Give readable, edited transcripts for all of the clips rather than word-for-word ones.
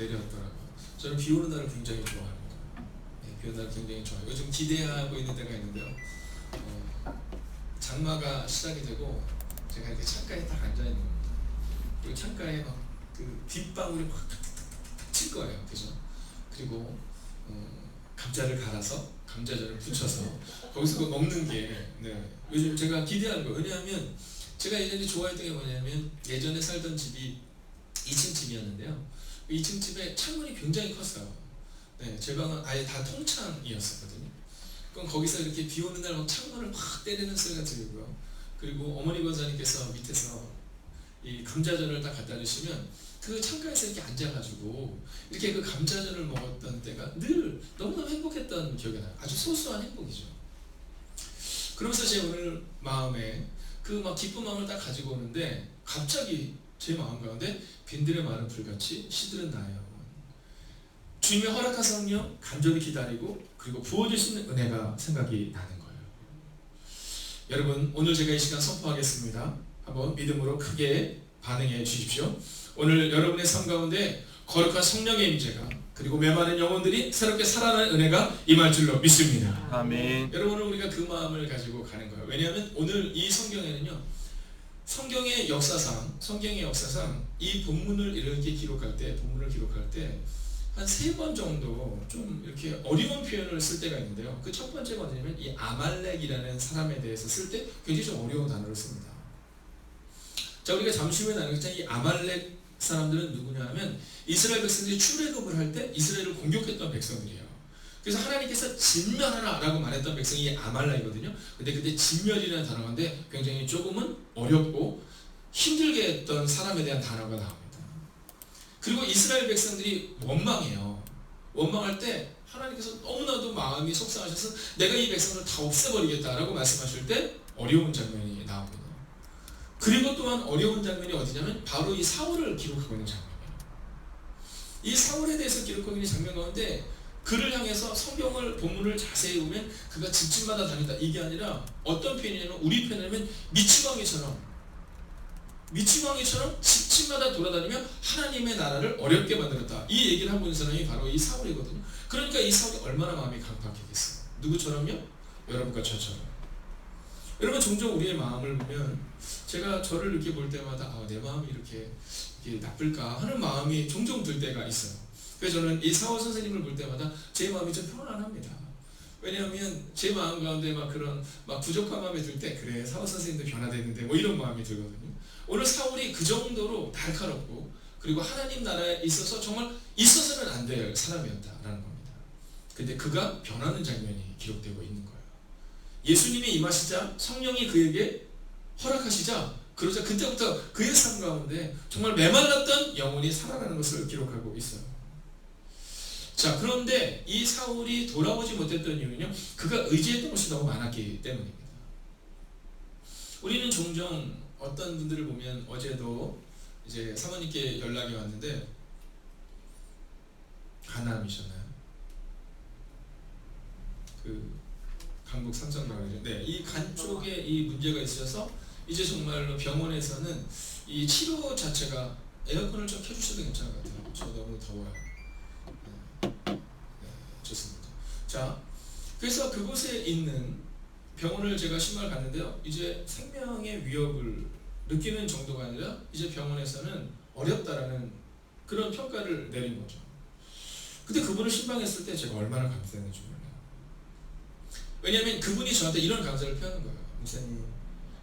내렸더라고요. 저는 비 오는 날을 굉장히 좋아합니다. 네, 비 오는 날을 굉장히 좋아해요. 요즘 기대하고 있는 데가 있는데요. 장마가 시작이 되고 제가 이렇게 창가에 딱 앉아 있는 겁니다. 그리고 창가에 막 그 빗방울이 막 칠 거예요, 그죠? 그리고 감자를 갈아서 감자전을 부쳐서 거기서 그거 먹는 게 요즘 제가 기대하는 거예요. 왜냐하면 제가 예전에 좋아했던 게 뭐냐면 예전에 살던 집이 2층 집이었는데요. 2층 집에 창문이 굉장히 컸어요. 네, 제 방은 아예 다 통창이었었거든요. 그럼 거기서 이렇게 비 오는 날 막 창문을 막 때리는 소리가 들리고요. 그리고 어머니 권사님께서 밑에서 이 감자전을 딱 갖다 주시면 그 창가에서 이렇게 앉아가지고 이렇게 그 감자전을 먹었던 때가 늘 너무너무 행복했던 기억이 나요. 아주 소소한 행복이죠. 그러면서 제 오늘 마음에 그 막 기쁜 마음을 딱 가지고 오는데 갑자기 제 마음 가운데 빈들의 마른 불같이 시들은 나의 영혼, 주님의 허락한 성령 간절히 기다리고 그리고 부어주시는 은혜가 생각이 나는 거예요. 여러분, 오늘 제가 이 시간 선포하겠습니다. 한번 믿음으로 크게 반응해 주십시오. 오늘 여러분의 삶 가운데 거룩한 성령의 임재가 그리고 메마른 영혼들이 새롭게 살아나는 은혜가 임할 줄로 믿습니다. 아멘. 여러분, 우리가 그 마음을 가지고 가는 거예요. 왜냐하면 오늘 이 성경에는요, 성경의 역사상 이 본문을 이렇게 기록할 때, 한 3번 정도 좀 이렇게 어려운 표현을 쓸 때가 있는데요. 그 첫 번째가 뭐냐면 이 아말렉이라는 사람에 대해서 쓸 때 굉장히 좀 어려운 단어를 씁니다. 자, 우리가 잠시 후에 나누겠지만 이 아말렉 사람들은 누구냐 하면 이스라엘 백성들이 출애굽을 할 때 이스라엘을 공격했던 백성들이에요. 그래서 하나님께서 진멸하라 라고 말했던 백성이 아말렉이거든요. 근데 그때 진멸이라는 단어인데 굉장히 조금은 어렵고 힘들게 했던 사람에 대한 단어가 나옵니다. 그리고 이스라엘 백성들이 원망해요. 원망할 때 하나님께서 너무나도 마음이 속상하셔서 내가 이 백성을 다 없애버리겠다라고 말씀하실 때 어려운 장면이 나옵니다. 그리고 또한 어려운 장면이 어디냐면 바로 이 사울을 기록하고 있는 장면이에요. 이 사울에 대해서 기록하고 있는 장면 가운데 그를 향해서 성경을 본문을 자세히 보면 그가 집집마다 다닌다 이게 아니라 어떤 표현이냐면 우리 표현이냐면 미치광이처럼 집집마다 돌아다니며 하나님의 나라를 어렵게 만들었다. 이 얘기를 하고 있는 사람이 바로 이 사울이거든요. 그러니까 이 사울이 얼마나 마음이 강팍했겠어요. 누구처럼요? 여러분과 저처럼. 여러분, 종종 우리의 마음을 보면 제가 저를 이렇게 볼 때마다 내 마음이 이렇게 나쁠까 하는 마음이 종종 들 때가 있어요. 그래서 저는 이 사울 선생님을 볼 때마다 제 마음이 좀 편안합니다. 왜냐하면 제 마음 가운데 막 그런 부족한 마음이 들 때 그래 사울 선생님도 변화됐는데 뭐 이런 마음이 들거든요. 오늘 사울이 그 정도로 날카롭고 그리고 하나님 나라에 있어서 정말 있어서는 안 될 사람이었다라는 겁니다. 근데 그가 변하는 장면이 기록되고 있는 거예요. 예수님이 임하시자 성령이 그에게 허락하시자 그러자 그때부터 그의 삶 가운데 정말 메말랐던 영혼이 살아나는 것을 기록하고 있어요. 자, 그런데 이 사울이 돌아오지 못했던 이유는요, 그가 의지했던 것이 너무 많았기 때문입니다. 우리는 종종 어떤 분들을 보면 어제도 이제 사모님께 연락이 왔는데 간암이셨나요? 강북 삼성병원이죠. 네, 이 간 쪽에 이 문제가 있어서 이제 정말로 병원에서는 이 치료 자체가 에어컨을 좀 켜주셔도 괜찮을 것 같아요. 저 너무 더워요. 네, 좋습니다. 자, 그래서 그곳에 있는 병원을 제가 신발 갔는데요. 이제 생명의 위협을 느끼는 정도가 아니라 이제 병원에서는 어렵다라는 그런 평가를 내린 거죠. 근데 그분을 신방했을 때 제가 얼마나 감사했는지 몰라요. 왜냐하면 그분이 저한테 이런 감사를 표하는 거예요. 목사님,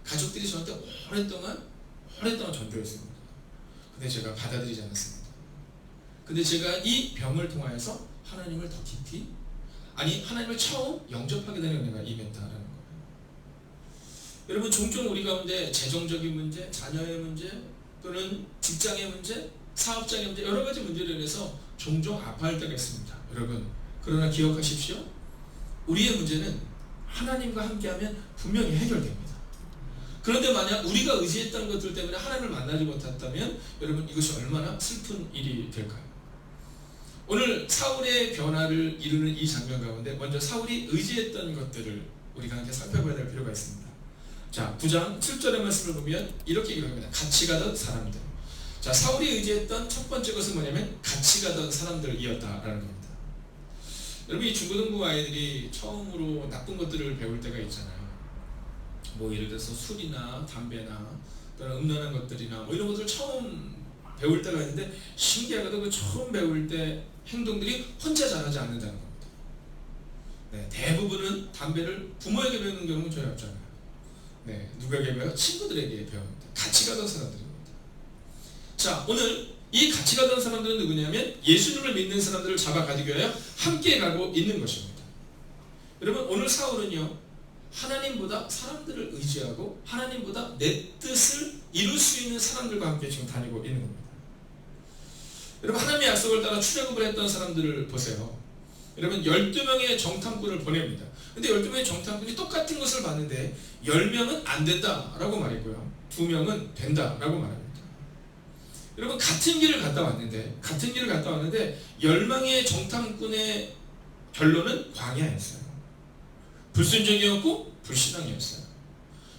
가족들이 저한테 오랫동안 전도했습니다. 근데 제가 받아들이지 않았습니다. 근데 제가 이 병을 통하여서 하나님을 더 깊이, 하나님을 처음 영접하게 되는 은혜가 임했다라는 거예요. 여러분, 종종 우리 가운데 재정적인 문제, 자녀의 문제, 또는 직장의 문제, 사업장의 문제, 여러 가지 문제로 인해서 종종 아파할 때가 있습니다. 여러분, 그러나 기억하십시오. 우리의 문제는 하나님과 함께하면 분명히 해결됩니다. 그런데 만약 우리가 의지했던 것들 때문에 하나님을 만나지 못했다면 여러분, 이것이 얼마나 슬픈 일이 될까요? 오늘 사울의 변화를 이루는 이 장면 가운데 먼저 사울이 의지했던 것들을 우리가 함께 살펴봐야 될 필요가 있습니다. 자, 9장 7절의 말씀을 보면 이렇게 얘기합니다. 같이 가던 사람들. 자, 사울이 의지했던 첫 번째 것은 뭐냐면 같이 가던 사람들이었다라는 겁니다. 여러분, 이 중고등부 아이들이 처음으로 나쁜 것들을 배울 때가 있잖아요. 뭐 예를 들어서 술이나 담배나 또는 음란한 것들이나 뭐 이런 것들을 처음 배울 때가 있는데, 신기하게도 그 처음 배울 때 행동들이 혼자 잘하지 않는다는 겁니다. 네, 대부분은 담배를 부모에게 배우는 경우는 전혀 없잖아요. 네, 누구에게 배워요? 친구들에게 배웁니다. 같이 가던 사람들입니다. 자, 오늘 이 같이 가던 사람들은 누구냐면 예수님을 믿는 사람들을 잡아가기 위하여 함께 가고 있는 것입니다. 여러분, 오늘 사울은요, 하나님보다 사람들을 의지하고 하나님보다 내 뜻을 이룰 수 있는 사람들과 함께 지금 다니고 있는 겁니다. 여러분, 하나님의 약속을 따라 출애굽을 했던 사람들을 보세요. 여러분, 12명의 정탐꾼을 보냅니다. 근데 12명의 정탐꾼이 똑같은 것을 봤는데 10명은 안 된다라고 말했고요, 2명은 된다라고 말합니다. 여러분, 같은 길을 갔다 왔는데 10명의 정탐꾼의 결론은 광야였어요. 불순종이었고 불신앙이었어요.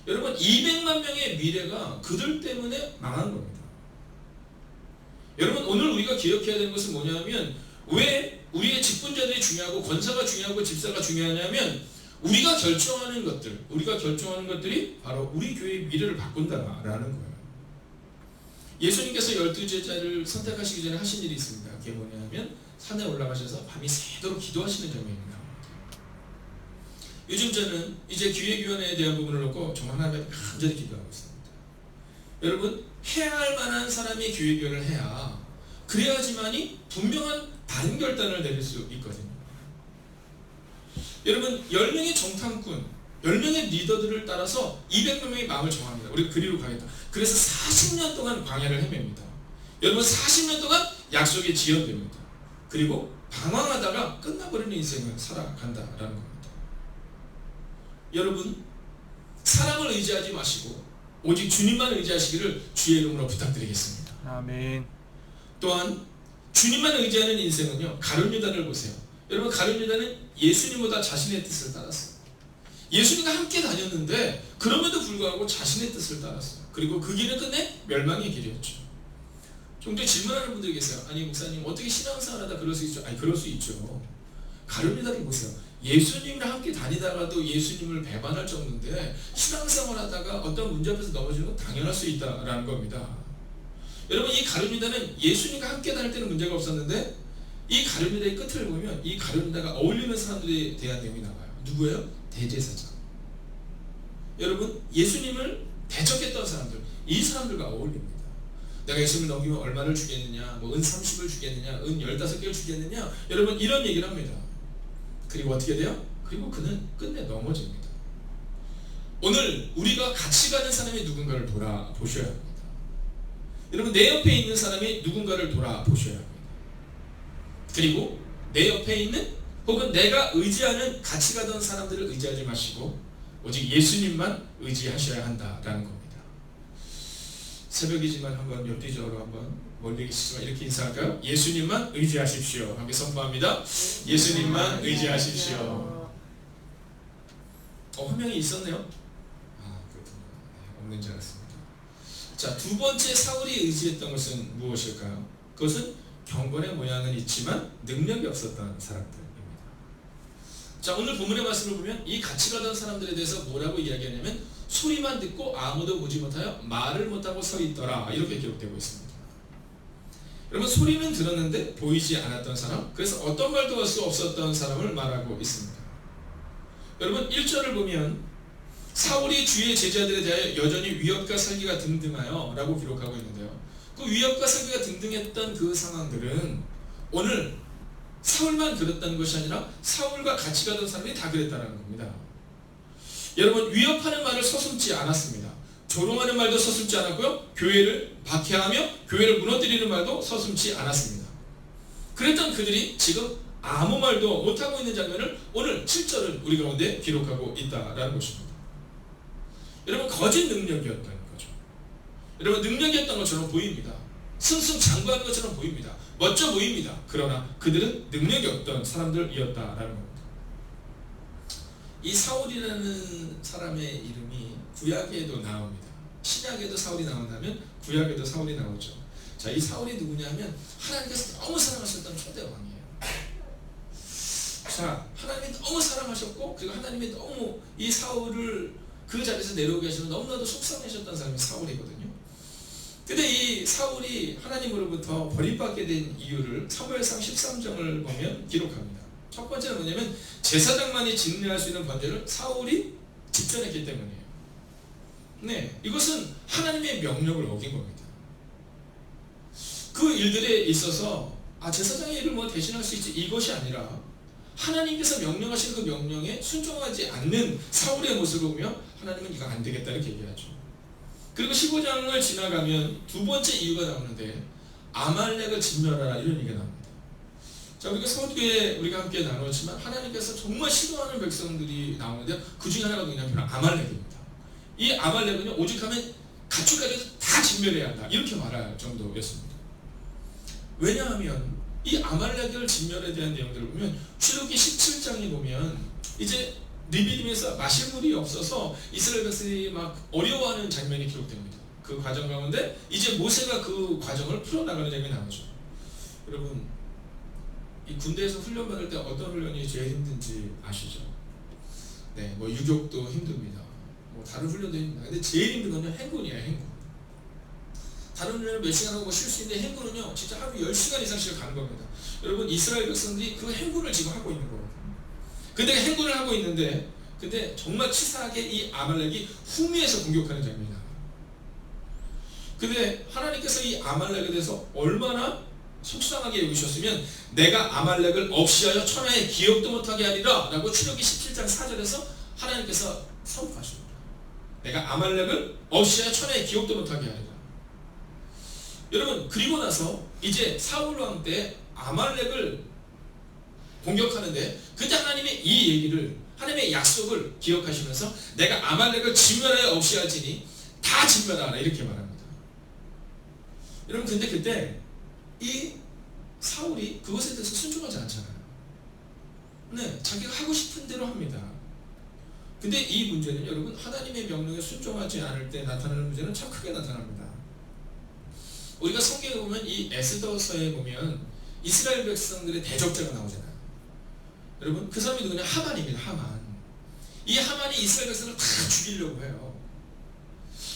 여러분, 200만 명의 미래가 그들 때문에 망한 겁니다. 여러분, 오늘 우리가 기억해야 되는 것은 뭐냐면, 왜 우리의 직분자들이 중요하고 권사가 중요하고 집사가 중요하냐면, 우리가 결정하는 것들이 바로 우리 교회의 미래를 바꾼다라는 거예요. 예수님께서 12제자를 선택하시기 전에 하신 일이 있습니다. 그게 뭐냐면 산에 올라가셔서 밤이 새도록 기도하시는 장면입니다. 요즘 저는 이제 기획위원회에 대한 부분을 놓고 정말 하나님 앞에 간절히 기도하고 있습니다. 여러분, 해야 할 만한 사람이 기획위원을 해야, 그래야지만이 분명한 바른 결단을 내릴 수 있거든요. 여러분, 10명의 정탐꾼, 10명의 리더들을 따라서 200명의 마음을 정합니다. 우리 그리로 가겠다. 그래서 40년 동안 광야를 헤맵니다. 여러분, 40년 동안 약속이 지연됩니다. 그리고 방황하다가 끝나버리는 인생을 살아간다라는 겁니다. 여러분, 사람을 의지하지 마시고 오직 주님만 의지하시기를 주의 이름으로 부탁드리겠습니다. 아멘. 또한 주님만 의지하는 인생은요, 가룟 유다를 보세요. 여러분, 가룟 유다는 예수님보다 자신의 뜻을 따랐어요. 예수님과 함께 다녔는데 그럼에도 불구하고 자신의 뜻을 따랐어요. 그리고 그 길은 끝내 멸망의 길이었죠. 종종 질문하는 분들이 계세요. 아니, 목사님, 어떻게 신앙생활하다 그럴 수 있죠? 아니, 그럴 수 있죠. 가룟 유다를 보세요. 예수님이랑 함께 다니다가도 예수님을 배반할 정도인데 신앙생활하다가 어떤 문제 앞에서 넘어지는 건 당연할 수 있다라는 겁니다. 여러분, 이 가룟 유다는 예수님과 함께 다닐 때는 문제가 없었는데, 이 가룟 유다의 끝을 보면 이 가룟 유다가 어울리는 사람들에 대한 내용이 나와요. 누구예요? 대제사장. 여러분, 예수님을 대적했던 사람들, 이 사람들과 어울립니다. 내가 예수님을 넘기면 얼마를 주겠느냐, 뭐 은 30을 주겠느냐, 은 15개를 주겠느냐, 여러분, 이런 얘기를 합니다. 그리고 어떻게 돼요? 그리고 그는 끝내 넘어집니다. 오늘 우리가 같이 가는 사람이 누군가를 돌아보셔야 합니다. 여러분, 내 옆에 있는 사람이 누군가를 돌아보셔야 합니다. 그리고 내 옆에 있는, 혹은 내가 의지하는 같이 가던 사람들을 의지하지 마시고 오직 예수님만 의지하셔야 한다라는 겁니다. 새벽이지만 한번 엽기적으로 한번 멀리 계시지만 이렇게 인사할까요? 예수님만 의지하십시오. 함께 선포합니다. 예수님만 의지하십시오. 화면이 있었네요. 그렇군요. 네, 없는 줄 알았습니다. 자, 두 번째 사울이 의지했던 것은 무엇일까요? 그것은 경건의 모양은 있지만 능력이 없었던 사람들입니다. 자, 오늘 본문의 말씀을 보면 이 같이 가던 사람들에 대해서 뭐라고 이야기하냐면, 소리만 듣고 아무도 보지 못하여 말을 못하고 서 있더라, 이렇게 기록되고 있습니다. 여러분, 소리는 들었는데 보이지 않았던 사람, 그래서 어떤 말도 할 수 없었던 사람을 말하고 있습니다. 여러분, 1절을 보면 사울이 주의 제자들에 대하여 여전히 위협과 살기가 등등하여 라고 기록하고 있는데요, 그 위협과 살기가 등등했던 그 상황들은 오늘 사울만 그랬다는 것이 아니라 사울과 같이 가던 사람이 다 그랬다는 겁니다. 여러분, 위협하는 말을 서슴지 않았습니다. 조롱하는 말도 서슴지 않았고요, 교회를 박해하며 교회를 무너뜨리는 말도 서슴지 않았습니다. 그랬던 그들이 지금 아무 말도 못하고 있는 장면을 오늘 7절은 우리 가운데 기록하고 있다는 것입니다. 여러분, 거짓 능력이었던 거죠. 여러분, 능력이었던 것처럼 보입니다. 승승장구한 것처럼 보입니다. 멋져 보입니다. 그러나 그들은 능력이 없던 사람들이었다라는 겁니다. 이 사울이라는 사람의 이름이 구약에도 나옵니다. 신약에도 사울이 나온다면 구약에도 사울이 나오죠. 자, 이 사울이 누구냐면 하나님께서 너무 사랑하셨던 초대 왕이에요. 자, 하나님이 너무 사랑하셨고, 그리고 하나님이 너무 이 사울을 그 자리에서 내려오게 하시면 너무나도 속상하셨던 사람이 사울이거든요. 근데 이 사울이 하나님으로부터 버림받게 된 이유를 사무엘상 13장을 보면 기록합니다. 첫 번째는 뭐냐면 제사장만이 직례할 수 있는 번제를 사울이 집전했기 때문이에요. 네, 이것은 하나님의 명령을 어긴 겁니다. 그 일들에 있어서 제사장의 일을 뭐 대신할 수 있지, 이것이 아니라 하나님께서 명령하신 그 명령에 순종하지 않는 사울의 모습을 보며 하나님은 이거 안 되겠다 이렇게 얘기하죠. 그리고 15장을 지나가면 두 번째 이유가 나오는데 아말렉을 진멸하라 이런 얘기가 나옵니다. 자, 우리가 서두에 우리가 함께 나눴지만 하나님께서 정말 싫어하는 백성들이 나오는데 그 중에 하나가 뭐냐면 아말렉입니다. 이 아말렉은요, 오직하면 가축까지 다 진멸해야 한다 이렇게 말할 정도였습니다. 왜냐하면 이 아말렉을 진멸에 대한 내용들을 보면 출애굽기 17장에 보면 이제 리비딤에서 마실 물이 없어서 이스라엘 백성이 막 어려워하는 장면이 기록됩니다. 그 과정 가운데 이제 모세가 그 과정을 풀어나가는 장면이 나오죠. 여러분, 이 군대에서 훈련 받을 때 어떤 훈련이 제일 힘든지 아시죠? 네, 뭐 유격도 힘듭니다. 뭐 다른 훈련도 힘듭니다. 근데 제일 힘든 건요, 행군이에요, 행군. 다른 훈련은 몇 시간 하고 쉴 수 있는데 행군은요, 진짜 하루 10시간 이상씩 가는 겁니다. 여러분, 이스라엘 백성들이 그 행군을 지금 하고 있는 거거든요. 근데 행군을 하고 있는데, 근데 정말 치사하게 이 아말렉이 후미에서 공격하는 장면이 나와요. 근데 하나님께서 이 아말렉에 대해서 얼마나 속상하게 여기셨으면 내가 아말렉을 없이하여 천하에 기억도 못하게 하리라 라고 출애굽기 17장 4절에서 하나님께서 선포하십니다. 내가 아말렉을 없이하여 천하에 기억도 못하게 하리라. 여러분, 그리고 나서 이제 사울 왕 때 아말렉을 공격하는데 그때 하나님의 이 얘기를, 하나님의 약속을 기억하시면서 내가 아말렉을 진멸하여 없이 할지니 다 진멸하라 이렇게 말합니다. 여러분, 근데 그때 이 사울이 그것에 대해서 순종하지 않잖아요. 네, 자기가 하고 싶은 대로 합니다. 근데 이 문제는 여러분, 하나님의 명령에 순종하지 않을 때 나타나는 문제는 참 크게 나타납니다. 우리가 성경에 보면 이 에스더서에 보면 이스라엘 백성들의 대적자가 나오잖아요. 여러분, 그 사람이 누구냐? 하만입니다. 하만. 이 하만이 이스라엘 백성을 다 죽이려고 해요.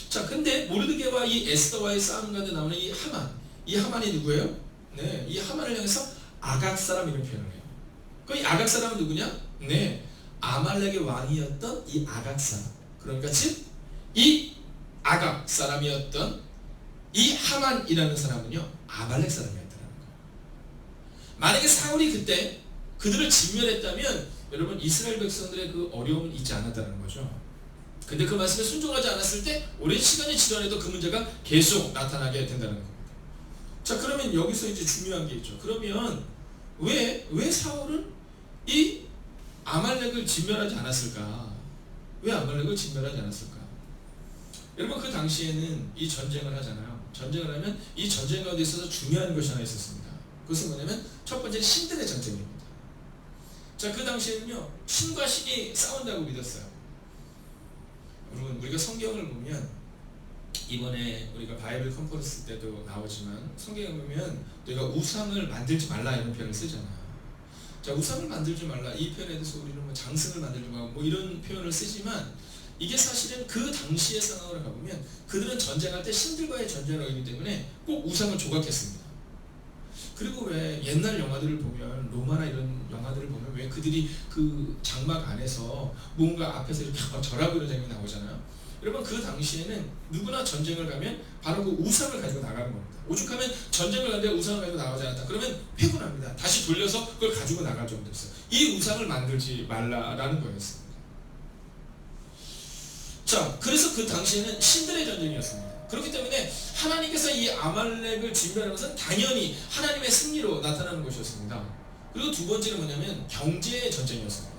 자, 근데 모르드게와 이 에스더와의 싸움 가운데 나오는 이 하만. 이 하만이 누구예요? 네, 이 하만을 향해서 아각 사람 이런 표현을 해요. 그 이 아각 사람은 누구냐? 네, 아말렉의 왕이었던 이 아각 사람. 그러니까 즉 이 아각 사람이었던 이 하만이라는 사람은요, 아말렉 사람이었다는 거예요. 만약에 사울이 그때 그들을 진멸했다면 여러분, 이스라엘 백성들의 그 어려움은 있지 않았다는 거죠. 근데 그 말씀에 순종하지 않았을 때 오랜 시간이 지나도 그 문제가 계속 나타나게 된다는 겁니다. 자, 그러면 여기서 이제 중요한 게 있죠. 그러면 왜 사울은 이 아말렉을 진멸하지 않았을까? 왜 아말렉을 진멸하지 않았을까? 여러분, 그 당시에는 이 전쟁을 하잖아요. 전쟁을 하면 이 전쟁 가운데 있어서 중요한 것이 하나 있었습니다. 그것은 뭐냐면 첫 번째 신들의 전쟁입니다. 자, 그 당시에는요, 신과 신이 싸운다고 믿었어요. 여러분, 우리가 성경을 보면 이번에 우리가 바이블 컨퍼런스 때도 나오지만 성경에 보면 우리가 우상을 만들지 말라 이런 표현을 쓰잖아요. 자, 우상을 만들지 말라 이 표현에 대해서 우리는 뭐 장승을 만들지 말고 뭐 이런 표현을 쓰지만 이게 사실은 그 당시의 상황을 가보면 그들은 전쟁할 때 신들과의 전쟁을 하기 때문에 꼭 우상을 조각했습니다. 그리고 왜 옛날 영화들을 보면, 로마나 이런 영화들을 보면 왜 그들이 그 장막 안에서 뭔가 앞에서 이렇게 막 절하고 이런 장면이 나오잖아요. 여러분, 그 당시에는 누구나 전쟁을 가면 바로 그 우상을 가지고 나가는 겁니다. 오죽하면 전쟁을 가는데 우상을 가지고 나가지 않았다 그러면 회군합니다. 다시 돌려서 그걸 가지고 나갈 정도였어요. 이 우상을 만들지 말라라는 거였습니다. 자, 그래서 그 당시에는 신들의 전쟁이었습니다. 그렇기 때문에 하나님께서 이 아말렉을 진멸하는 것은 당연히 하나님의 승리로 나타나는 것이었습니다. 그리고 두 번째는 뭐냐면 경제의 전쟁이었습니다.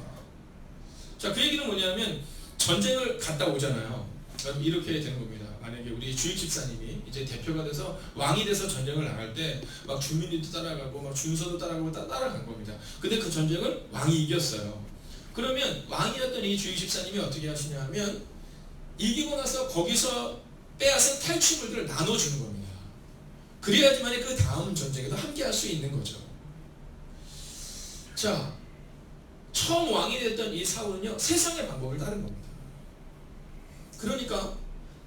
자, 그 얘기는 뭐냐면 전쟁을 갔다 오잖아요. 그럼 이렇게 되는 겁니다. 만약에 우리 주익 집사님이 이제 대표가 돼서 왕이 돼서 전쟁을 나갈 때 막 주민들도 따라가고 막 준서도 따라가고 따라간 겁니다. 근데 그 전쟁을 왕이 이겼어요. 그러면 왕이었던 이 주익 집사님이 어떻게 하시냐 하면 이기고 나서 거기서 빼앗은 탈취물들을 나눠주는 겁니다. 그래야지만 그 다음 전쟁에도 함께 할 수 있는 거죠. 자, 처음 왕이 됐던 이 사울은요, 세상의 방법을 따른 겁니다. 그러니까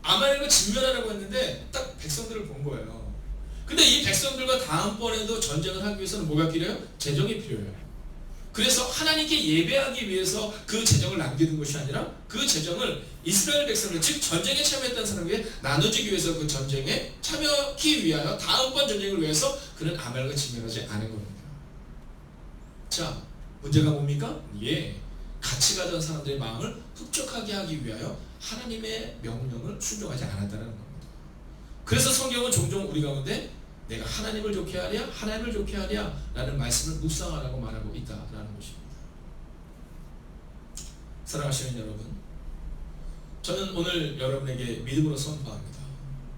아말렉을 진멸하라고 했는데 딱 백성들을 본 거예요. 근데 이 백성들과 다음번에도 전쟁을 하기 위해서는 뭐가 필요해요? 재정이 필요해요. 그래서 하나님께 예배하기 위해서 그 재정을 남기는 것이 아니라 그 재정을 이스라엘 백성들, 즉 전쟁에 참여했던 사람에게 나눠주기 위해서 그 전쟁에 참여하기 위하여 다음번 전쟁을 위해서 그는 아말렉을 진멸하지 않은 겁니다. 자, 문제가 뭡니까? 예, 같이 가던 사람들의 마음을 흡족하게 하기 위하여 하나님의 명령을 순종하지 않았다는 겁니다. 그래서 성경은 종종 우리 가운데 내가 하나님을 좋게 하랴, 하나님을 좋게 하랴 라는 말씀을 묵상하라고 말하고 있다라는 것입니다. 사랑하시는 여러분, 저는 오늘 여러분에게 믿음으로 선포합니다.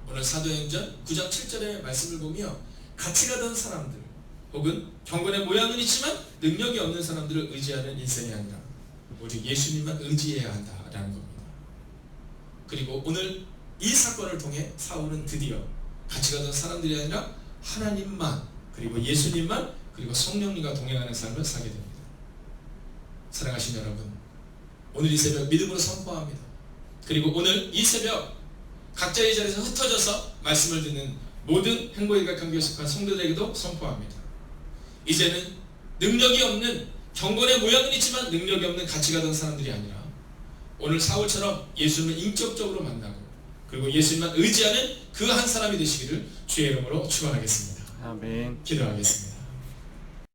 오늘 사도행전 9장 7절의 말씀을 보며 같이 가던 사람들 혹은 경건의 모양은 있지만 능력이 없는 사람들을 의지하는 인생이 아니라 오직 예수님만 의지해야 한다라는 겁니다. 그리고 오늘 이 사건을 통해 사울은 드디어 같이 가던 사람들이 아니라 하나님만, 그리고 예수님만, 그리고 성령님과 동행하는 삶을 살게 됩니다. 사랑하신 여러분, 오늘 이 새벽 믿음으로 선포합니다. 그리고 오늘 이 새벽 각자의 자리에서 흩어져서 말씀을 듣는 모든 행보일각관교에 속한 성도들에게도 선포합니다. 이제는 능력이 없는, 경건의 모양은 있지만 능력이 없는 같이 가던 사람들이 아니라 오늘 사울처럼 예수님을 인격적으로 만나고 그리고 예수님만 의지하는 그 한 사람이 되시기를 주의 이름으로 축원하겠습니다. 아멘. 기도하겠습니다.